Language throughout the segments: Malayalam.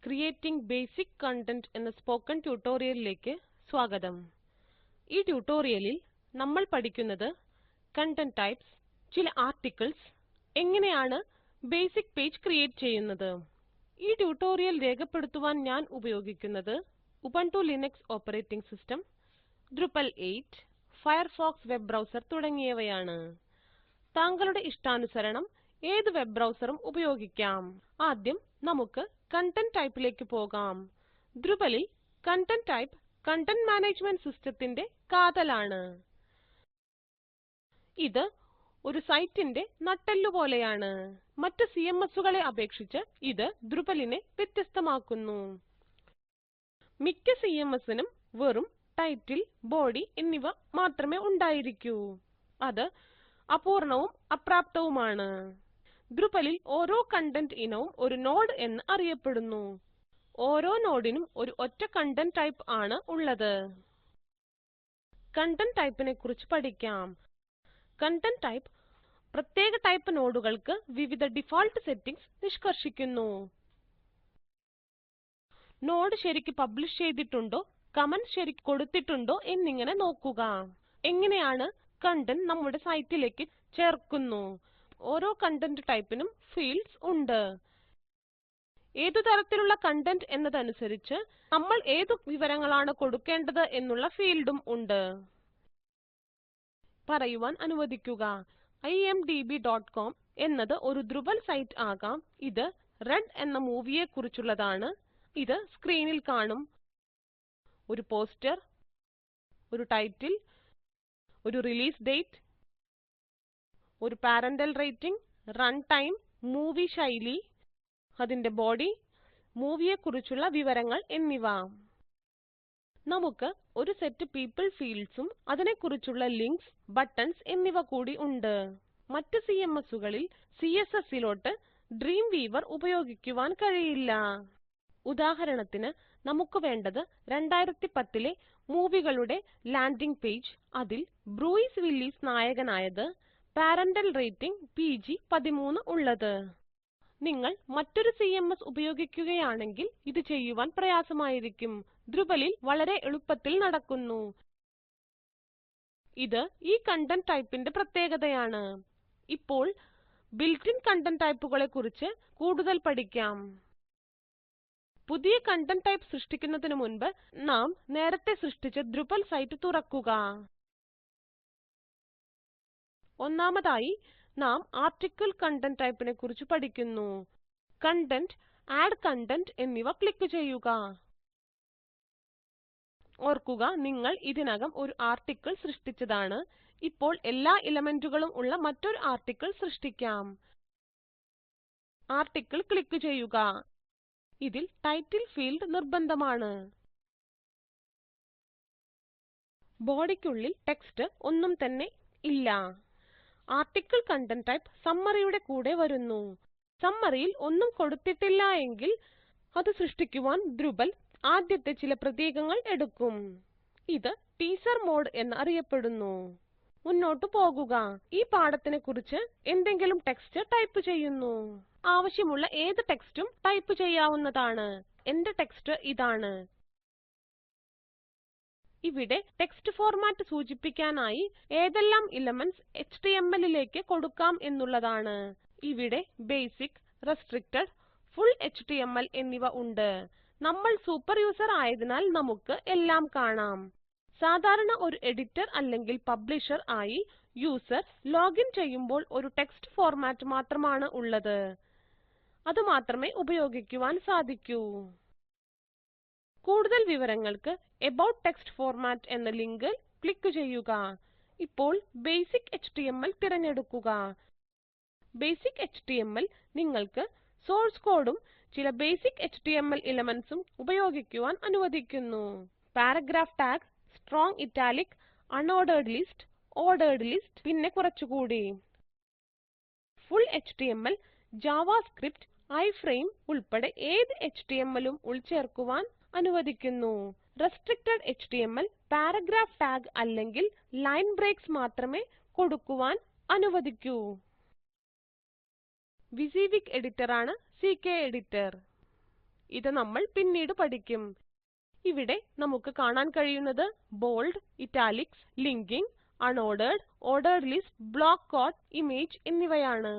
Creating Basic Content എന്ന സ്പോക്കൺ ട്യൂട്ടോറിയലിലേക്ക് സ്വാഗതം. ഈ ട്യൂട്ടോറിയലിൽ നമ്മൾ പഠിക്കുന്നത് കണ്ടന്റ് ടൈപ്സ്, ചില ആർട്ടിക്കിൾസ്, എങ്ങനെയാണ് ബേസിക് പേജ് ക്രിയേറ്റ് ചെയ്യുന്നത്. ഈ ട്യൂട്ടോറിയൽ രേഖപ്പെടുത്തുവാൻ ഞാൻ ഉപയോഗിക്കുന്നത് Ubuntu Linux operating system, Drupal 8, Firefox web browser തുടങ്ങിയവയാണ്. താങ്കളുടെ ഇഷ്ടാനുസരണം ഏത് വെബ് ബ്രൗസറും ഉപയോഗിക്കാം. ആദ്യം നമുക്ക് കണ്ടന്റ് ടൈപ്പിലേക്ക് പോകാം. Drupalൽ കണ്ടന്റ് ടൈപ്പ് കണ്ടന്റ് മാനേജ്മെന്റ് സിസ്റ്റത്തിന്റെ കാതലാണ്. ഇത് ഒരു സൈറ്റിന്റെ നട്ടെല്ലു പോലെയാണ്. മറ്റ് CMSകളെ അപേക്ഷിച്ച് ഇത് Drupalനെ വ്യത്യസ്തമാക്കുന്നു. മിക്ക CMSനും വെറും ടൈറ്റിൽ, ബോഡി എന്നിവ മാത്രമേ ഉണ്ടായിരിക്കൂ. അത് അപൂർണവും അപ്രാപ്തവുമാണ്. Drupalൽ ഓരോ കണ്ടന്റ് ഇനവും ഒരു നോഡ് എന്ന് അറിയപ്പെടുന്നു. ഓരോ നോഡിനും ഒരു ഒറ്റ കണ്ടന്റ് ടൈപ്പ് ആണ് ഉള്ളത്. കണ്ടന്റ് ടൈപ്പിനെ കുറിച്ച് പഠിക്കാം. കണ്ടന്റ് ടൈപ്പ് പ്രത്യേക ടൈപ്പ് നോഡുകൾക്ക് വിവിധ ഡിഫാൾട്ട് സെറ്റിംഗ്സ് നിഷ്കർഷിക്കുന്നു. നോഡ് ശരിക്ക് പബ്ലിഷ് ചെയ്തിട്ടുണ്ടോ, കമന്റ് ശരിക്ക് കൊടുത്തിട്ടുണ്ടോ എന്നിങ്ങനെ നോക്കുക. എങ്ങനെയാണ് കണ്ടന്റ് നമ്മുടെ സൈറ്റിലേക്ക് ചേർക്കുന്നു. ഓരോ കണ്ടന്റ് ടൈപ്പിനും ഫീൽഡ്സ് ഉണ്ട്. ഏതു തരത്തിലുള്ള കണ്ടന്റ് എന്നതനുസരിച്ച് നമ്മൾ ഏതു വിവരങ്ങളാണ് കൊടുക്കേണ്ടത് എന്നുള്ള ഫീൽഡും ഉണ്ട്. പറയുവാൻ അനുവദിക്കുക. imdb.com എന്നത് ഒരു Drupal സൈറ്റ് ആകാം. ഇത് റെഡ് എന്ന മൂവിയെ കുറിച്ചുള്ളതാണ്. ഇത് സ്ക്രീനിൽ കാണും. ഒരു പോസ്റ്റർ, ഒരു ടൈറ്റിൽ, ഒരു റിലീസ് ഡേറ്റ്, ഒരു parental rating, run time, movie ശൈലി, അതിന്റെ ബോഡി, മൂവിയെ കുറിച്ചുള്ള വിവരങ്ങൾ എന്നിവ. നമുക്ക് ഒരു സെറ്റ് പീപ്പിൾ ഫീൽഡ്സും അതിനെക്കുറിച്ചുള്ള ലിങ്ക്സ്, ബട്ടൺസ് എന്നിവ കൂടി ഉണ്ട്. മറ്റ് CMSകളിൽ CSSലോട്ട് Dreamweaver ഉപയോഗിക്കുവാൻ കഴിയില്ല. ഉദാഹരണത്തിന് നമുക്ക് വേണ്ടത് 2010ലെ മൂവികളുടെ ലാൻഡിംഗ് പേജ്. അതിൽ ബ്രൂയിസ് വില്ലീസ് നായകനായത്, പാരന്റൽ റേറ്റിംഗ് PG-13 ഉള്ളത്. നിങ്ങൾ മറ്റൊരു CMS ഉപയോഗിക്കുകയാണെങ്കിൽ ഇത് ചെയ്യുവാൻ പ്രയാസമായിരിക്കും. Drupalൽ വളരെ എളുപ്പത്തിൽ നടക്കുന്നു. ഇത് ഈ കണ്ടന്റ് ടൈപ്പിന്റെ പ്രത്യേകതയാണ്. ഇപ്പോൾ built-in കണ്ടന്റ് ടൈപ്പുകളെ കുറിച്ച് കൂടുതൽ പഠിക്കാം. പുതിയ കണ്ടന്റ് ടൈപ്പ് സൃഷ്ടിക്കുന്നതിനു മുൻപ് നാം നേരത്തെ സൃഷ്ടിച്ച Drupal സൈറ്റ് തുറക്കുക. ഒന്നാമതായി നാം ആർട്ടിക്കിൾ കണ്ടന്റ് ടൈപ്പിനെ കുറിച്ച് പഠിക്കുന്നു. കണ്ടന്റ്, ആഡ് കണ്ടന്റ് എന്നിവ ക്ലിക്ക് ചെയ്യുക. ഓർക്കുക, നിങ്ങൾ ഇതിനകം ഒരു ആർട്ടിക്കിൾ സൃഷ്ടിച്ചതാണ്. ഇപ്പോൾ എല്ലാ എലിമെന്റുകളും ഉള്ള മറ്റൊരു ആർട്ടിക്കിൾ സൃഷ്ടിക്കാം. ആർട്ടിക്കിൾ ക്ലിക്ക് ചെയ്യുക. ഇതിൽ ടൈറ്റിൽ ഫീൽഡ് നിർബന്ധമാണ്. ബോഡിക്കുള്ളിൽ ടെക്സ്റ്റ് ഒന്നും തന്നെ ഇല്ല. ആർട്ടിക്കിൾ കണ്ടന്റ് ടൈപ്പ് സമ്മറിയുടെ കൂടെ വരുന്നു. സമ്മറിയിൽ ഒന്നും കൊടുത്തിട്ടില്ല എങ്കിൽ അത് സൃഷ്ടിക്കുവാൻ Drupal ആദ്യത്തെ ചില പ്രതീകങ്ങൾ എടുക്കും. ഇത് ടീസർ മോഡ് എന്ന് അറിയപ്പെടുന്നു. മുന്നോട്ടു പോകുക. ഈ പാഠത്തിനെ കുറിച്ച് എന്തെങ്കിലും ടെക്സ്റ്റ് ടൈപ്പ് ചെയ്യുന്നു. ആവശ്യമുള്ള ഏത് ടെക്സ്റ്റും ടൈപ്പ് ചെയ്യാവുന്നതാണ്. എന്റെ ടെക്സ്റ്റ് ഇതാണ്. ഇവിടെ ടെക്സ്റ്റ് ഫോർമാറ്റ് സൂചിപ്പിക്കാനായി ഏതെല്ലാം എലിമെന്റ്സ് HTMLലേക്ക് കൊടുക്കാം എന്നുള്ളതാണ്. ഇവിടെ ബേസിക്, റെസ്ട്രിക്റ്റഡ്, ഫുൾ HTML എന്നിവ ഉണ്ട്. നമ്മൾ സൂപ്പർ യൂസർ ആയതിനാൽ നമുക്ക് എല്ലാം കാണാം. സാധാരണ ഒരു എഡിറ്റർ അല്ലെങ്കിൽ പബ്ലിഷർ ആയി യൂസർ ലോഗിൻ ചെയ്യുമ്പോൾ ഒരു ടെക്സ്റ്റ് ഫോർമാറ്റ് മാത്രമാണ് ഉള്ളത്. അത് മാത്രമേ ഉപയോഗിക്കുവാൻ സാധിക്കൂ. കൂടുതൽ വിവരങ്ങൾക്ക് About Text Format എന്ന ലിങ്കിൽ ക്ലിക്ക് ചെയ്യുക. ഇപ്പോൾ Basic HTML തിരഞ്ഞെടുക്കുക. Basic HTML നിങ്ങൾക്ക് സോഴ്സ് കോഡും ചില ബേസിക് HTML എലിമെന്റ്സും ഉപയോഗിക്കുവാൻ അനുവദിക്കുന്നു. Paragraph tag, strong italic, unordered list, ordered list, പിന്നെ കുറച്ചുകൂടി. ഫുൾ HTML, JavaScript, iframe ഉൾപ്പെടെ ഏത് HTMLഉം ഉൾച്ചേർക്കുവാൻ അനുവദിക്കുന്നു. റെസ്ട്രിക്റ്റഡ് HTML, പാരഗ്രാഫ് ടാഗ് അല്ലെങ്കിൽ ലൈൻ ബ്രേക്സ് മാത്രമേ കൊടുക്കുവാൻ അനുവദിക്കൂ. WYSIWYG എഡിറ്റർ ആണ് CK എഡിറ്റർ. ഇത് നമ്മൾ പിന്നീട് പഠിക്കും. ഇവിടെ നമുക്ക് കാണാൻ കഴിയുന്നത് bold, italics, linking, unordered, ordered list, block code, image എന്നിവയാണ്.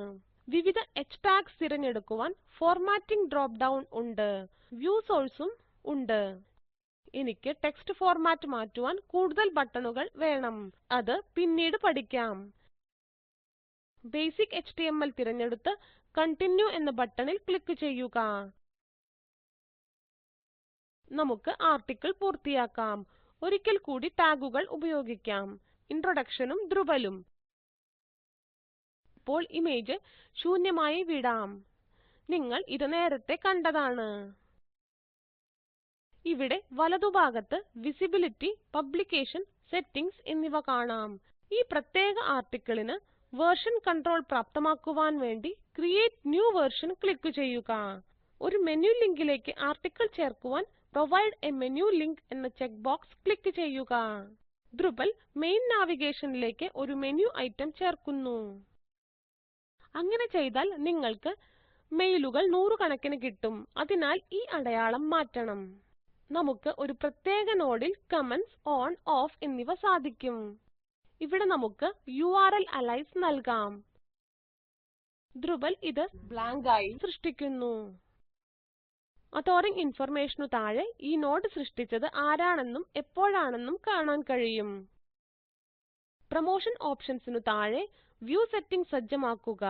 വിവിധ H ടാഗ്സ് തിരഞ്ഞെടുക്കുവാൻ ഫോർമാറ്റിംഗ് ഡ്രോപ്പ് ഡൗൺ ഉണ്ട്. വ്യൂ സോഴ്സും ഉണ്ട്. എനിക്ക് ടെക്സ്റ്റ് ഫോർമാറ്റ് മാറ്റുവാൻ കൂടുതൽ ബട്ടണുകൾ വേണം. അത് പിന്നീട് പഠിക്കാം. ബേസിക് HTML തിരഞ്ഞെടുത്ത് കണ്ടിന്യൂ എന്ന ബട്ടണിൽ ക്ലിക്ക് ചെയ്യുക. നമുക്ക് ആർട്ടിക്കിൾ പൂർത്തിയാക്കാം. ഒരിക്കൽ കൂടി ടാഗുകൾ ഉപയോഗിക്കാം. ഇൻട്രൊഡക്ഷനും ദ്രുബലും. ഇപ്പോൾ ഇമേജ് ശൂന്യമായി വിടാം. നിങ്ങൾ ഇത് നേരത്തെ കണ്ടതാണ്. ഇവിടെ വലതുഭാഗത്ത് വിസിബിലിറ്റി, പബ്ലിക്കേഷൻ, സെറ്റിംഗ്സ് എന്നിവ കാണാം. ഈ പ്രത്യേക ആർട്ടിക്കിളിന് വേർഷൻ കൺട്രോൾ പ്രാപ്തമാക്കുവാൻ വേണ്ടി ക്രിയേറ്റ് ന്യൂ വേർഷൻ ക്ലിക്ക് ചെയ്യുക. ഒരു മെനു ലിങ്കിലേക്ക് ആർട്ടിക്കിൾ ചേർക്കുവാൻ പ്രൊവൈഡ് എ മെനു ലിങ്ക് എന്ന ചെക്ക് ബോക്സ് ക്ലിക്ക് ചെയ്യുക. ദ്രുബൽ മെയിൻ നാവിഗേഷനിലേക്ക് ഒരു മെനു ഐറ്റം ചേർക്കുന്നു. അങ്ങനെ ചെയ്താൽ നിങ്ങൾക്ക് മെയിലുകൾ നൂറുകണക്കിന് കിട്ടും. അതിനാൽ ഈ അടയാളം മാറ്റണം. നമുക്ക് ഒരു പ്രത്യേക നോഡിൽ കമന്റ്സ്, ഓൺ, ഓഫ് എന്നിവ സാധിക്കും. ഇവിടെ നമുക്ക് URL അലൈസ് നൽകാം. ദ്രുബൽ ഇത് ബ്ലാങ്ക് ആയി സൃഷ്ടിക്കുന്നു. അതോറിംഗ് ഇൻഫർമേഷനു താഴെ ഈ നോഡ് സൃഷ്ടിച്ചത് ആരാണെന്നും എപ്പോഴാണെന്നും കാണാൻ കഴിയും. പ്രൊമോഷൻ ഓപ്ഷൻസിനു താഴെ വ്യൂ സെറ്റിംഗ് സജ്ജമാക്കുക.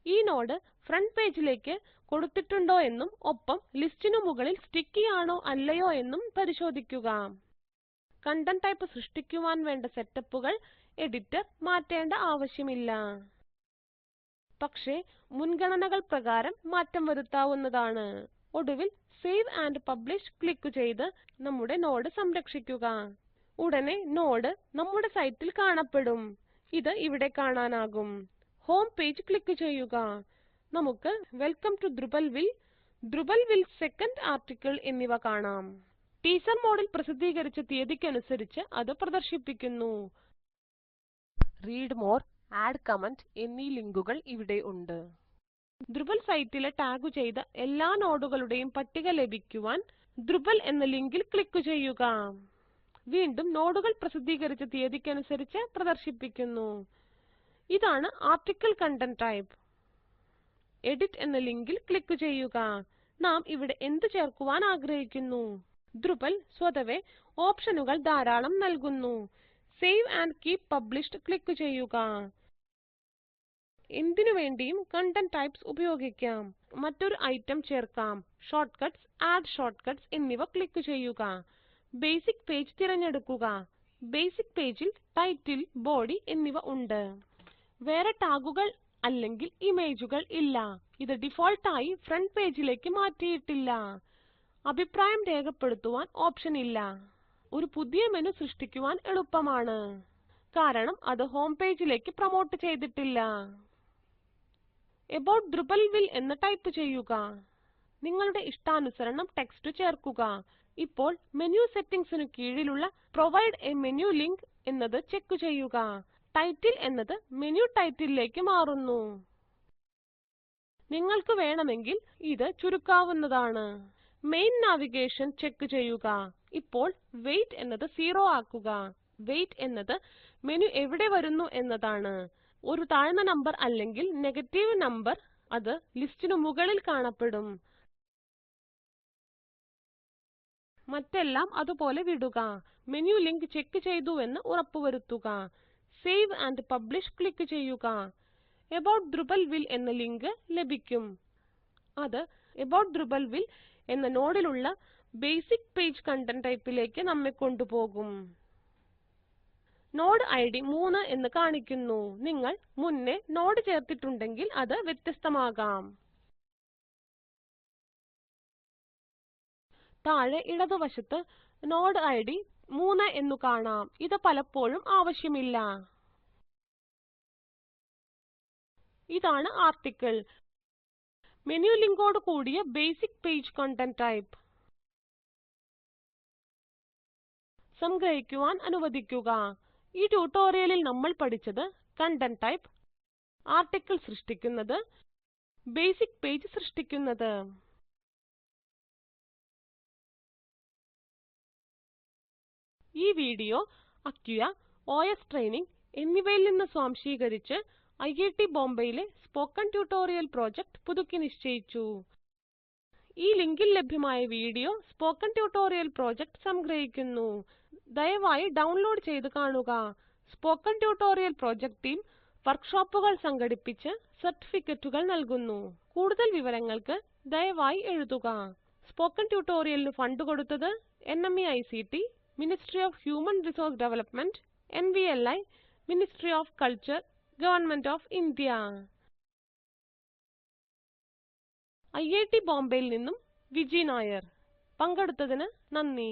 ഈ നോഡ് ഫ്രണ്ട് പേജിലേക്ക് കൊടുത്തിട്ടുണ്ടോ എന്നും ഒപ്പം ലിസ്റ്റിനു മുകളിൽ സ്റ്റിക്കി ആണോ അല്ലയോ എന്നും പരിശോധിക്കുക. കണ്ടന്റ് ടൈപ്പ് സൃഷ്ടിക്കുവാൻ വേണ്ട സെറ്റപ്പുകൾ എഡിറ്റർ മാറ്റേണ്ട ആവശ്യമില്ല. പക്ഷേ മുൻഗണനകൾ പ്രകാരം മാറ്റം വരുത്താവുന്നതാണ്. ഒടുവിൽ സേവ് ആൻഡ് പബ്ലിഷ് ക്ലിക്ക് ചെയ്ത് നമ്മുടെ നോഡ് സംരക്ഷിക്കുക. ഉടനെ നോഡ് നമ്മുടെ സൈറ്റിൽ കാണപ്പെടും. ഇത് ഇവിടെ കാണാനാകും. ഹോം പേജ് ക്ലിക്ക് ചെയ്യുക. നമുക്ക് വെൽക്കം ടു ദ്രുബൽവിൽ സെക്കൻഡ് ആർട്ടിക്കിൾ എന്നിവ കാണാം. ടീസർ മോഡിൽ പ്രസിദ്ധീകരിച്ച തീയതിക്കനുസരിച്ച് അത് പ്രദർശിപ്പിക്കുന്നു. റീഡ് മോർ, ആഡ് കമന്റ് എന്നീ ലിങ്കുകൾ ഇവിടെ ഉണ്ട്. ദ്രുബൽ സൈറ്റിലെ ടാഗു ചെയ്ത എല്ലാ നോഡുകളുടെയും പട്ടിക ലഭിക്കുവാൻ ദ്രുബൽ എന്ന ലിങ്കിൽ ക്ലിക്ക് ചെയ്യുക. വീണ്ടും നോഡുകൾ പ്രസിദ്ധീകരിച്ച തീയതിക്കനുസരിച്ച് പ്രദർശിപ്പിക്കുന്നു. ഇതാണ് ആർട്ടിക്കിൾ കണ്ടന്റ് ടൈപ്പ്. എഡിറ്റ് എന്ന ലിങ്കിൽ ക്ലിക്ക് ചെയ്യുക. നാം ഇവിടെ എന്ത് ചേർക്കുവാൻ ആഗ്രഹിക്കുന്നു? ദ്രുബൽ സ്വതവേ ഓപ്ഷനുകൾ ധാരാളം നൽകുന്നു. Save and keep published click ചെയ്യുക. എന്തിനു വേണ്ടിയും കണ്ടന്റ് ടൈപ്സ് ഉപയോഗിക്കാം. മറ്റൊരു ഐറ്റം ചേർക്കാം. ഷോർട്ട്കട്ട്സ്, ആഡ് ഷോർട്ട്കട്ട്സ് എന്നിവ ക്ലിക്ക് ചെയ്യുക. ബേസിക് പേജ് തിരഞ്ഞെടുക്കുക. ബേസിക് പേജിൽ ടൈറ്റിൽ, ബോഡി എന്നിവ ഉണ്ട്. വേറെ ടാഗുകൾ അല്ലെങ്കിൽ ഇമേജുകൾ ഇല്ല. ഇത് ഡിഫോൾട്ട് ആയി ഫ്രണ്ട് പേജിലേക്ക് മാറ്റിയിട്ടില്ല. അഭിപ്രായം രേഖപ്പെടുത്തുവാൻ ഓപ്ഷൻ ഇല്ല. ഒരു പുതിയ മെനു സൃഷ്ടിക്കുവാൻ എളുപ്പമാണ്. കാരണം അത് ഹോം പേജിലേക്ക് പ്രൊമോട്ട് ചെയ്തിട്ടില്ല. എബൌട്ട് ദ്രുബൽവിൽ എന്ന് ടൈപ്പ് ചെയ്യുക. നിങ്ങളുടെ ഇഷ്ടാനുസരണം ടെക്സ്റ്റ് ചേർക്കുക. ഇപ്പോൾ മെനു സെറ്റിംഗ്സിനു കീഴിലുള്ള പ്രൊവൈഡ് എ മെനു ലിങ്ക് എന്നത് ചെക്ക് ചെയ്യുക. ടൈറ്റിൽ എന്നത് മെനു ടൈറ്റിലേക്ക് മാറുന്നു. നിങ്ങൾക്ക് വേണമെങ്കിൽ ഇത് ചുരുക്കാവുന്നതാണ്. മെയിൻ നാവിഗേഷൻ ചെക്ക് ചെയ്യുക. ഇപ്പോൾ വെയ്റ്റ് എന്നത് 0 ആക്കുക. വെയ്റ്റ് എന്നത് മെനു എവിടെ വരുന്നു എന്നതാണ്. ഒരു താഴ്ന്ന നമ്പർ അല്ലെങ്കിൽ നെഗറ്റീവ് നമ്പർ അത് ലിസ്റ്റിനു മുകളിൽ കാണപ്പെടും. മറ്റെല്ലാം അതുപോലെ വിടുക. മെനു ലിങ്ക് ചെക്ക് ചെയ്തുവെന്ന് ഉറപ്പുവരുത്തുക. സേവ് ആൻഡ് പബ്ലിഷ് ക്ലിക്ക് ചെയ്യുക. എബൌട്ട് ദ്രുബൽവിൽ എന്ന ലിങ്ക് ലഭിക്കും. അത് എബൌട്ട് ദ്രുബൽവിൽ എന്ന നോഡിലുള്ള ബേസിക് പേജ് കണ്ടന്റ് ടൈപ്പിലേക്ക് നമ്മെ കൊണ്ടുപോകും. നോഡ് ഐഡി 3 എന്ന് കാണിക്കുന്നു. നിങ്ങൾ മുന്നേ നോഡ് ചേർത്തിട്ടുണ്ടെങ്കിൽ അത് വ്യത്യസ്തമാകാം. താഴെ ഇടതുവശത്ത് നോഡ് ഐഡി 3 എന്നു കാണാം. ഇത് പലപ്പോഴും ആവശ്യമില്ല. ഇതാണ് ആർട്ടിക്കിൾ. മെനു ലിങ്കോട് കൂടിയ ബേസിക് പേജ് കണ്ടന്റ് ടൈപ്പ്. സംഗ്രഹിക്കുവാൻ അനുവദിക്കുക. ഈ ട്യൂട്ടോറിയലിൽ നമ്മൾ പഠിച്ചത് കണ്ടന്റ് ടൈപ്പ്, ആർട്ടിക്കിൾ സൃഷ്ടിക്കുന്നത്, ബേസിക് പേജ് സൃഷ്ടിക്കുന്നത്. ഈ വീഡിയോ അക്യുയ, OS ട്രെയിനിംഗ് എന്നിവയിൽ നിന്ന് സ്വാംശീകരിച്ച് IIT ബോംബെയിലെ സ്പോക്കൺ ട്യൂട്ടോറിയൽ പ്രോജക്റ്റ് പുതുക്കി നിശ്ചയിച്ചു. ഈ ലിങ്കിൽ ലഭ്യമായ വീഡിയോ സ്പോക്കൺ ട്യൂട്ടോറിയൽ പ്രോജക്റ്റ് സംഗ്രഹിക്കുന്നു. ദയവായി ഡൗൺലോഡ് ചെയ്ത് കാണുക. സ്പോക്കൺ ട്യൂട്ടോറിയൽ പ്രോജക്റ്റ് ടീം വർക്ക്ഷോപ്പുകൾ സംഘടിപ്പിച്ച് സർട്ടിഫിക്കറ്റുകൾ നൽകുന്നു. കൂടുതൽ വിവരങ്ങൾക്ക് ദയവായി എഴുതുക. സ്പോക്കൺ ട്യൂട്ടോറിയലിന് ഫണ്ട് കൊടുത്തത് NMEICT, ministry of human resource development, NVLI, ministry of culture, government of India. IIT ബോംബെയിൽ നിന്നും വിജി നായർ. പങ്കെടുത്തതിന് നന്ദി.